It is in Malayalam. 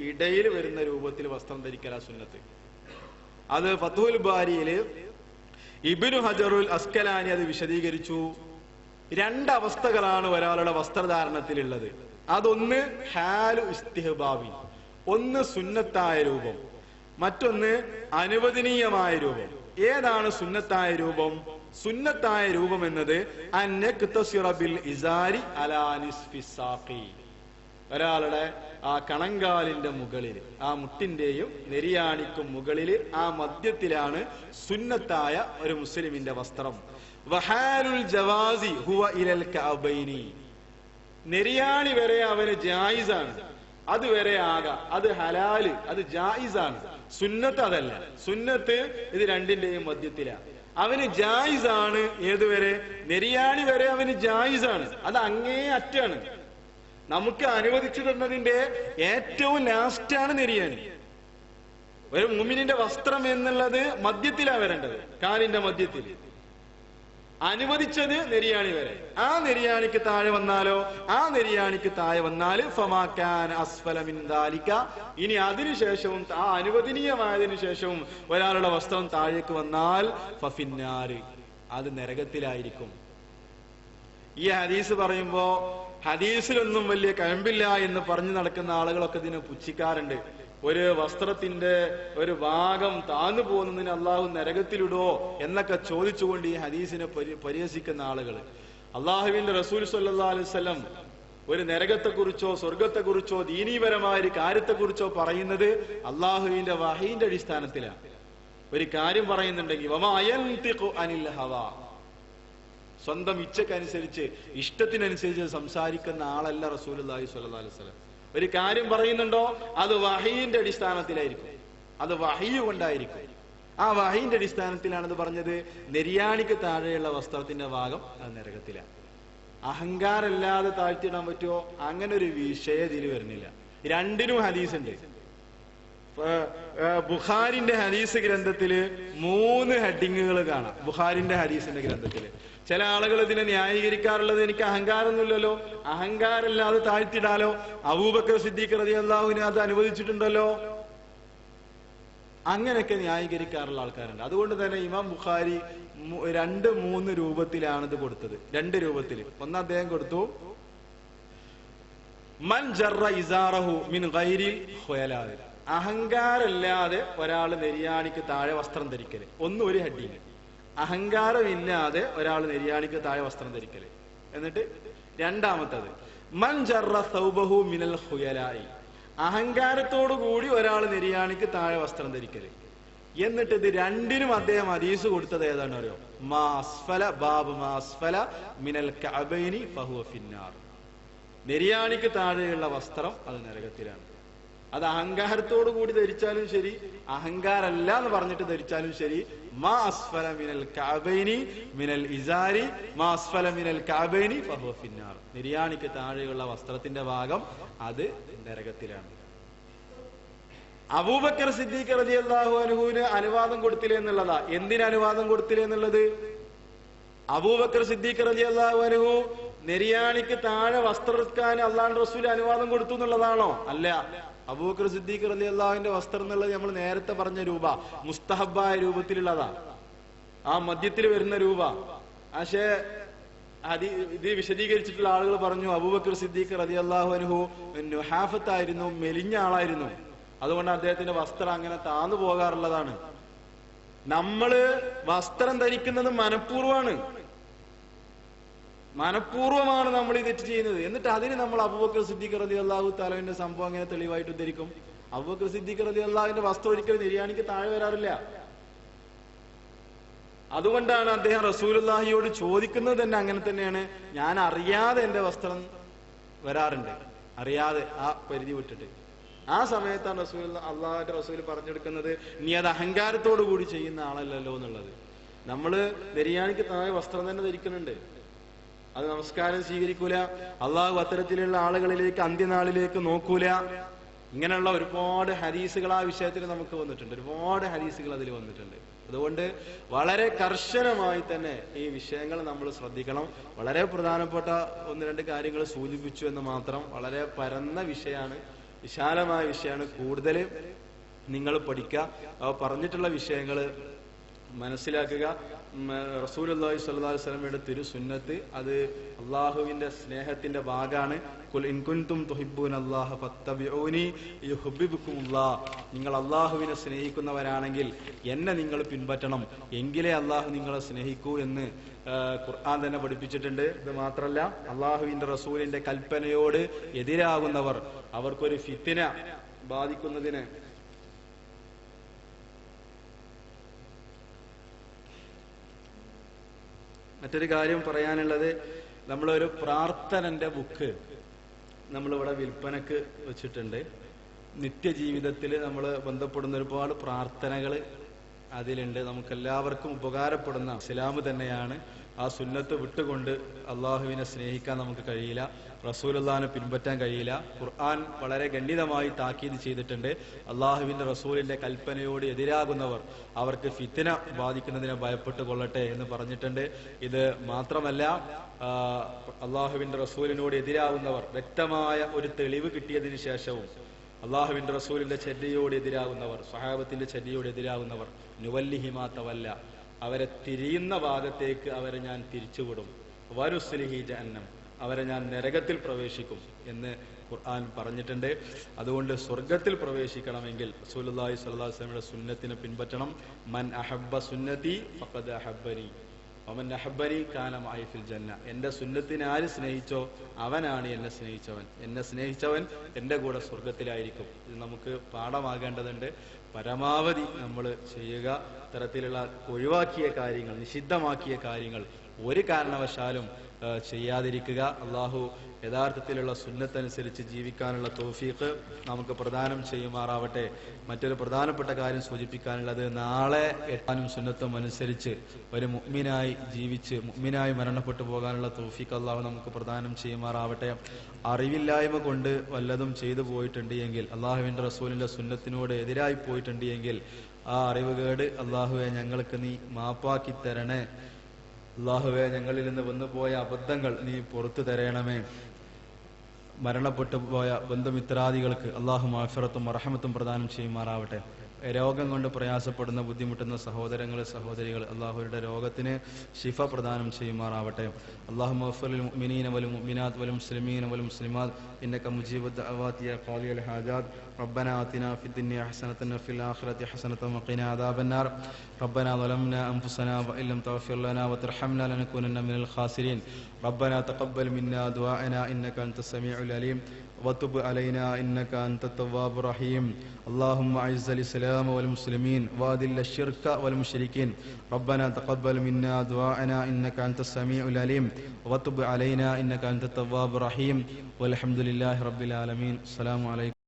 ഇടയിൽ വരുന്ന രൂപത്തിൽ വസ്ത്രം ധരിക്കലാ സുന്നത്ത്. അത് ഫത്ഹുൽ ബാരിയില് ഇബ്നു ഹജറുൽ അസ്കലാനി അത് വിശദീകരിച്ചു. രണ്ടവസ്ഥകളാണ് ഒരാളുടെ വസ്ത്രധാരണത്തിലുള്ളത്. അതൊന്ന് ഹാലു ഇസ്തിഹ്ബാബി, ഒന്ന് സുന്നത്തായ രൂപം, മറ്റൊന്ന് അനുവദനീയമായ രൂപം. ഏതാണ് സുന്നത്തായ രൂപം? സുന്നത്തായ രൂപം എന്നത് അന്നക്തസിറ ബിൽ ഇസാരി അലാ നിസ്ഫി സാഖി, ഒരാളുടെ ആ കണങ്കാലിന്റെ മുകളിൽ, ആ മുട്ടിന്റെയും നെരിയാണിക്കും മുകളിൽ ആ മധ്യത്തിലാണ് സുന്നത്തായ ഒരു മുസ്ലിമിന്റെ വസ്ത്രം. വഹാലുൽ ജവാസി ഹുവ ഇലൽ കഅബൈനി, നെരിയാണി വരെ അവന് ജായിസാണ്, അതുവരെ ആകാം, അത് ഹലാല്, അത് ജായിസാണ്. സുന്നത്ത് അതല്ല. സുന്നത്ത് ഇത് രണ്ടിന്റെയും മധ്യത്തിലാണ്. അവന് ജായിസാണ്. ഏതുവരെ? നെരിയാണി വരെ അവന് ജായിസാണ്, അത് അങ്ങേ അറ്റാണ്. നമുക്ക് അനുവദിച്ചു തന്നതിന്റെ ഏറ്റവും ലാസ്റ്റാണ് നെരിയാണി. ഒരു മുഅ്മിനിന്റെ വസ്ത്രം എന്നുള്ളത് മധ്യത്തിലാണ് വരേണ്ടത്, കാലിന്റെ മധ്യത്തിൽ. അനുവദിച്ചത് നെരിയാണി വരെ. ആ നെരിയാണിക്ക് താഴെ വന്നാലോ, ആ നെരിയാണിക്ക് താഴെ വന്നാല് ഫമാകാന അസ്ഫല മിൻ ദാലിക, ഇനി അതിനുശേഷവും ആ അനുവദനീയമായതിനു ശേഷവും ഒരാളുടെ വസ്ത്രം താഴേക്ക് വന്നാൽ ഫഫിന്നാര്, അത് നരകത്തിലായിരിക്കും. ഈ ഹദീസ് പറയുമ്പോ ഹദീസിലൊന്നും വലിയ കഴമ്പില്ല എന്ന് പറഞ്ഞു നടക്കുന്ന ആളുകളൊക്കെ ഇതിനെ പുച്ഛിക്കാറുണ്ട്. ഒരു വസ്ത്രത്തിന്റെ ഒരു ഭാഗം താന്നു പോകുന്നതിന് അള്ളാഹു നരകത്തിലിടോ എന്നൊക്കെ ചോദിച്ചുകൊണ്ട് ഈ ഹദീസിനെ പരിഹസിക്കുന്ന ആളുകൾ. അള്ളാഹുവിന്റെ റസൂൽ സല്ലല്ലാഹു അലൈഹി വസല്ലം ഒരു നരകത്തെക്കുറിച്ചോ സ്വർഗത്തെക്കുറിച്ചോ ദീനീപരമായ ഒരു കാര്യത്തെക്കുറിച്ചോ പറയുന്നത് അള്ളാഹുവിന്റെ വഹീന്റെ അടിസ്ഥാനത്തിലാണ്. ഒരു കാര്യം പറയുന്നുണ്ടെങ്കിൽ വമാ യൻതിഖു അനിൽ ഹവാ, സ്വന്തം ഇച്ഛക്കനുസരിച്ച് ഇഷ്ടത്തിനനുസരിച്ച് സംസാരിക്കുന്ന ആളല്ല റസൂലുള്ളാഹി സ്വല്ലല്ലാഹു അലൈഹി വസല്ലം. ഒരു കാര്യം പറയുന്നുണ്ടോ അത് വഹീന്റെ അടിസ്ഥാനത്തിലായിരിക്കും, അത് വഹീ കൊണ്ടായിരിക്കും. ആ വഹീന്റെ അടിസ്ഥാനത്തിലാണത് പറഞ്ഞത്. നെരിയാണിക്ക് താഴെയുള്ള വസ്ത്രത്തിന്റെ ഭാഗം അത് നരകത്തിലാണ്. അഹങ്കാരല്ലാതെ താഴ്ത്തിയിടാൻ പറ്റുമോ? അങ്ങനെ ഒരു വിഷയം ഇതിൽ വരുന്നില്ല. രണ്ടിനും ഹദീസ് ഉണ്ട്. ബുഖാരിന്റെ ഹദീസ് ഗ്രന്ഥത്തില് 3 ഹെഡിങ്ങുകൾ കാണാം. ബുഖാരിന്റെ ഹദീസിന്റെ ഗ്രന്ഥത്തില് ചില ആളുകൾ ഇതിനെ ന്യായീകരിക്കാറുള്ളത് എനിക്ക് അഹങ്കാരമൊന്നുമില്ലല്ലോ, അഹങ്കാരമില്ലാതെ താഴ്ത്തിടാലോ, അബൂബക്കർ സിദ്ദീഖ് റളിയല്ലാഹു അൻഹു അത് അനുവദിച്ചിട്ടുണ്ടല്ലോ, അങ്ങനെയൊക്കെ ന്യായീകരിക്കാറുള്ള ആൾക്കാരുണ്ട്. അതുകൊണ്ട് തന്നെ ഇമാം ബുഖാരി 2-3 രൂപത്തിലാണ് ഇത് കൊടുത്തത്. 2 രൂപത്തിൽ. ഒന്ന് അദ്ദേഹം കൊടുത്തു മൻ ജറ ഇസാറഹു മിൻ ഗൈരിൽ ഖുയലാദ്, അഹങ്കാരമില്ലാതെ ഒരാൾ നെരിയാണിക്ക് താഴെ വസ്ത്രം ധരിക്കല്. ഒരു ഹെഡിങ്. അഹങ്കാരമില്ലാതെ ഒരാൾ നെരിയാണിക്ക് താഴെ വസ്ത്രം ധരിക്കല്. എന്നിട്ട് രണ്ടാമത്തത് മൻ ജറ സൗബഹു മിനൽ ഖുയലായി, അഹങ്കാരത്തോടു കൂടി ഒരാൾ നെരിയാണിക്ക് താഴെ വസ്ത്രം ധരിക്കല്. എന്നിട്ട് ഇത് രണ്ടിനും അദ്ദേഹം ഹദീസ് കൊടുത്തത് ഏതാണ് അറിയോ? മാസ്ഫല ബാബ് മാസ്ഫല മിനൽ കഅബൈനി ഫഹുവ ഫിന്നാർ, നെരിയാണിക്ക് താഴെയുള്ള വസ്ത്രം അത് നരകത്തിലാണ്. അത് അഹങ്കാരത്തോടു കൂടി ധരിച്ചാലും ശരി, അഹങ്കാരല്ല എന്ന് പറഞ്ഞിട്ട് ധരിച്ചാലും ശരി, മാ അസ്ഫല മിനൽ കഅബൈനി മിനൽ ഇസാരി മാ അസ്ഫല മിനൽ കഅബൈനി ഫഹുവ ഫിന്നാർ, നെരിയാണിക്ക് താഴെയുള്ള വസ്ത്രത്തിന്റെ ഭാഗം അത് നരകത്തിലാണ്. അബൂബക്കർ സിദ്ദീഖ് റളിയല്ലാഹു അൻഹുവിന് അനുവാദം കൊടുത്തില്ല എന്നുള്ളതാ. എന്തിന് അനുവാദം കൊടുത്തില്ല എന്നുള്ളത്? അബൂബക്കർ സിദ്ദീഖ് റളിയല്ലാഹു അൻഹു നെരിയാണിക്ക് താഴെ വസ്ത്രം എടുക്കാൻ അള്ളാഹുവിന്റെ റസൂൽ അനുവാദം കൊടുത്തു എന്നുള്ളതാണോ? അല്ല. അബൂബക്കർ സിദ്ദീഖ് റളിയല്ലാഹുവിന്റെ വസ്ത്രം എന്നുള്ളത് നമ്മൾ നേരത്തെ പറഞ്ഞ രൂപ, മുസ്തഹബായ രൂപത്തിലുള്ളതാ, ആ മധ്യത്തിൽ വരുന്ന രൂപ. പക്ഷേ ഇത് വിശദീകരിച്ചിട്ടുള്ള ആളുകൾ പറഞ്ഞു അബൂബക്കർ സിദ്ദീഖ് റളിയല്ലാഹു അൻഹു നുഹാഫത്തായിരുന്നു, മെലിഞ്ഞ ആളായിരുന്നു. അതുകൊണ്ട് അദ്ദേഹത്തിന്റെ വസ്ത്രം അങ്ങനെ താന്നു പോകാറുള്ളതാണ്. നമ്മള് വസ്ത്രം ധരിക്കുന്നത് മനഃപൂർവ്വമാണ് നമ്മൾ ഈ തെറ്റ് ചെയ്യുന്നത്. എന്നിട്ട് അതിന് നമ്മൾ അബൂബക്കർ സിദ്ദീഖ് റളിയല്ലാഹു തആലയുടെ സംഭവം അങ്ങനെ തെളിവായിട്ട് ഉദ്ധരിക്കും. അബൂബക്കർ സിദ്ദീഖ് റളിയല്ലാഹുവിന്റെ വസ്ത്രം ഒരിക്കലും നെരിയാണിക്ക് താഴെ വരാറില്ല. അതുകൊണ്ടാണ് അദ്ദേഹം റസൂലുള്ളാഹിയോട് ചോദിക്കുന്നത് തന്നെ അങ്ങനെ തന്നെയാണ്. ഞാൻ അറിയാതെ എന്റെ വസ്ത്രം വരാറുണ്ട്, അറിയാതെ ആ പരിധി വിട്ടിട്ട്. ആ സമയത്താണ് അള്ളാഹുവിന്റെ റസൂൽ പറഞ്ഞെടുക്കുന്നത് നീ അത് അഹങ്കാരത്തോടു കൂടി ചെയ്യുന്ന ആളല്ലല്ലോ എന്നുള്ളത്. നമ്മള് നെരിയാണിക്ക് താഴെ വസ്ത്രം തന്നെ ധരിക്കുന്നുണ്ട്, അത് നമസ്കാരം സ്വീകരിക്കൂല, അള്ളാഹു അത്തരത്തിലുള്ള ആളുകളിലേക്ക് അന്ത്യനാളിലേക്ക് നോക്കൂല. ഇങ്ങനെയുള്ള ഒരുപാട് ഹദീസുകൾ ആ വിഷയത്തിൽ നമുക്ക് വന്നിട്ടുണ്ട്, ഒരുപാട് ഹദീസുകൾ അതിൽ വന്നിട്ടുണ്ട്. അതുകൊണ്ട് വളരെ കർശനമായി തന്നെ ഈ വിഷയങ്ങൾ നമ്മൾ ശ്രദ്ധിക്കണം. വളരെ പ്രധാനപ്പെട്ട 1-2 കാര്യങ്ങൾ സൂചിപ്പിച്ചു എന്ന് മാത്രം. വളരെ പരന്ന വിഷയമാണ്. വിശാലമായ വിഷയമാണ്. കൂടുതൽ നിങ്ങൾ പഠിക്കുക, പറഞ്ഞിട്ടുള്ള വിഷയങ്ങൾ മനസ്സിലാക്കുക. റസൂലുള്ളാഹി സ്വല്ലല്ലാഹു അലൈഹി വസല്ലമയുടെ തിരുസുന്നത്ത് അത് അള്ളാഹുവിന്റെ സ്നേഹത്തിന്റെ ഭാഗമാണ്. ഖുൽ ഇൻ കുൻതും തുഹിബ്ബൂനല്ലാഹ ഫത്തബിഊനി യുഹിബ്ബുകുമുല്ലാഹ്. നിങ്ങൾ അള്ളാഹുവിനെ സ്നേഹിക്കുന്നവരാണെങ്കിൽ എന്നെ നിങ്ങൾ പിൻപറ്റണം, എങ്കിലേ അള്ളാഹു നിങ്ങളെ സ്നേഹിക്കൂ എന്ന് ഖുർആൻ തന്നെ പഠിപ്പിച്ചിട്ടുണ്ട്. ഇത് മാത്രമല്ല, അള്ളാഹുവിന്റെ റസൂലിന്റെ കൽപ്പനയോട് എതിരാകുന്നവർ, അവർക്കൊരു ഫിത്ന ബാധിക്കുന്നതിന് മറ്റൊരു കാര്യം പറയാനുള്ളത്, നമ്മളൊരു പ്രാർത്ഥനന്റെ ബുക്ക് നമ്മളിവിടെ വിൽപ്പനക്ക് വെച്ചിട്ടുണ്ട്. നിത്യജീവിതത്തിൽ നമ്മൾ ബന്ധപ്പെടുന്ന ഒരുപാട് പ്രാർത്ഥനകൾ അതിലുണ്ട്. നമുക്കെല്ലാവർക്കും ഉപകാരപ്പെടുന്ന ഇസ്ലാം തന്നെയാണ്. ആ സുന്നത്ത് വിട്ടുകൊണ്ട് അള്ളാഹുവിനെ സ്നേഹിക്കാൻ നമുക്ക് കഴിയില്ല, റസൂലുള്ളാഹിനെ പിൻപറ്റാൻ കഴിയില്ല. ഖുർആൻ വളരെ ഗണ്ഡിതമായി താക്കീത് ചെയ്തിട്ടുണ്ട്. അള്ളാഹുവിന്റെ റസൂലിന്റെ കൽപ്പനയോട് എതിരാകുന്നവർ അവർക്ക് ഫിത്ന ബാധിക്കുന്നതിനെ ഭയപ്പെട്ട് കൊള്ളട്ടെ എന്ന് പറഞ്ഞിട്ടുണ്ട്. ഇത് മാത്രമല്ല, അള്ളാഹുവിന്റെ റസൂലിനോട് എതിരാകുന്നവർ വ്യക്തമായ ഒരു തെളിവ് കിട്ടിയതിനു ശേഷവും അള്ളാഹുവിന്റെ റസൂലിന്റെ ചര്യയോട് എതിരാകുന്നവർ, സ്വഹാബത്തിന്റെ ചര്യയോട് എതിരാകുന്നവർ, നുവല്ലിഹിമാ തവല്ല, അവരെ തിരിയുന്ന ഭാഗത്തേക്ക് അവരെ ഞാൻ തിരിച്ചുവിടും, വരുസ്ലിഹി ജഹന്നം, അവരെ ഞാൻ നരകത്തിൽ പ്രവേശിക്കും എന്ന് ഖുർആൻ പറഞ്ഞിട്ടുണ്ട്. അതുകൊണ്ട് സ്വർഗത്തിൽ പ്രവേശിക്കണമെങ്കിൽ റസൂലുള്ളാഹി സ്വല്ലല്ലാഹു അലൈഹി വസല്ലമയുടെ സുന്നത്തിനെ പിൻപറ്റണം. മൻ അഹബ്ബ സുന്നതി ഫഖദ് അഹബ്ബനി വമൻ അഹബ്ബനി കാന മഅി ഫിൽ ജന്ന. എന്റെ സുന്നത്തിനെ ആര് സ്നേഹിച്ചോ അവനാണ് എന്നെ സ്നേഹിച്ചവൻ, എന്നെ സ്നേഹിച്ചവൻ എന്റെ കൂടെ സ്വർഗത്തിലായിരിക്കും. ഇത് നമുക്ക് പാഠമാകേണ്ടതുണ്ട്. പരമാവധി നമ്മൾ ചെയ്യുക. തരത്തിലുള്ള ഒഴിവാക്കിയ കാര്യങ്ങൾ, നിഷിദ്ധമാക്കിയ കാര്യങ്ങൾ ഒരു കാരണവശാലും ചെയ്യാതിരിക്കുക. അള്ളാഹു യഥാർത്ഥത്തിലുള്ള സുന്നത്തനുസരിച്ച് ജീവിക്കാനുള്ള തൗഫീഖ് നമുക്ക് പ്രദാനം ചെയ്യുമാറാവട്ടെ. മറ്റൊരു പ്രധാനപ്പെട്ട കാര്യം സൂചിപ്പിക്കാനുള്ളത്, നാളെ എട്ടാനും സുന്നത്തും അനുസരിച്ച് ഒരു മുഅ്മിനായി ജീവിച്ച് മുഅ്മിനായി മരണപ്പെട്ടു പോകാനുള്ള തൗഫീഖ് അള്ളാഹു നമുക്ക് പ്രദാനം ചെയ്യുമാറാവട്ടെ. അറിവില്ലായ്മ കൊണ്ട് വല്ലതും ചെയ്തു പോയിട്ടുണ്ട് എങ്കിൽ, അള്ളാഹുവിന്റെ റസൂലിന്റെ സുന്നത്തിനോട് എതിരായി പോയിട്ടുണ്ട് എങ്കിൽ, ആ അറിവുകേട് അള്ളാഹുവെ ഞങ്ങൾക്ക് നീ മാപ്പാക്കി തരണേ. അള്ളാഹുവെ ഞങ്ങളിൽ നിന്ന് വന്നുപോയ അബദ്ധങ്ങൾ നീ പുറത്തു തരണമേ. മരണപ്പെട്ടു പോയ ബന്ധുമിത്രാദികൾക്ക് അള്ളാഹു മഗ്ഫിറത്തും റഹ്മത്തും പ്രദാനം ചെയ്യുമാറാവട്ടെ. രോഗം കൊണ്ട് പ്രയാസപ്പെടുന്ന ബുദ്ധിമുട്ടുന്ന സഹോദരങ്ങളെ സഹോദരികൾ, അള്ളാഹുവിന്റെ രോഗത്തിന് ശിഫ പ്രദാനം ചെയ്യുമാറാവട്ടെ. അല്ലാഹുമ്മ ഗ്ഫിർ ലിൽ മുഅ്മിനീന വൽ മുഅ്മിനാത്ത് വൽ മുസ്ലിമീന വൽ മുസ്ലിമാത്ത് ഇന്നക മുജീബുദ് ദഅവാതി യാ ഖാദിയൽ ഹാജാത്ത്. റബ്ബനാ ആതിനാ ഫിദ് ദുനിയ ഹസനതൻ വഫിൽ ആഖിറതി ഹസനതൻ വഖിനാ അദാബന്നാർ. റബ്ബനാ ളലംനാ അൻഫുസനാ വഇല്ലം തഗ്ഫിർ ലനാ വതർഹംനാ ലനകൂനന്ന മിനൽ ഖാസിരീൻ. റബ്ബനാ തഖബ്ബൽ മിന്നാ ദുആഅനാ ഇന്നക അൻതസ് സമീഉൽ അലീം وتب علينا إنك أنت التواب الرحيم. اللهم أعز الإسلام والمسلمين وأذل الشرك والمشركين. ربنا تقبل منا دعاءنا إنك أنت السميع العليم وتب علينا إنك أنت التواب الرحيم. والحمد لله رب العالمين. السلام عليكم.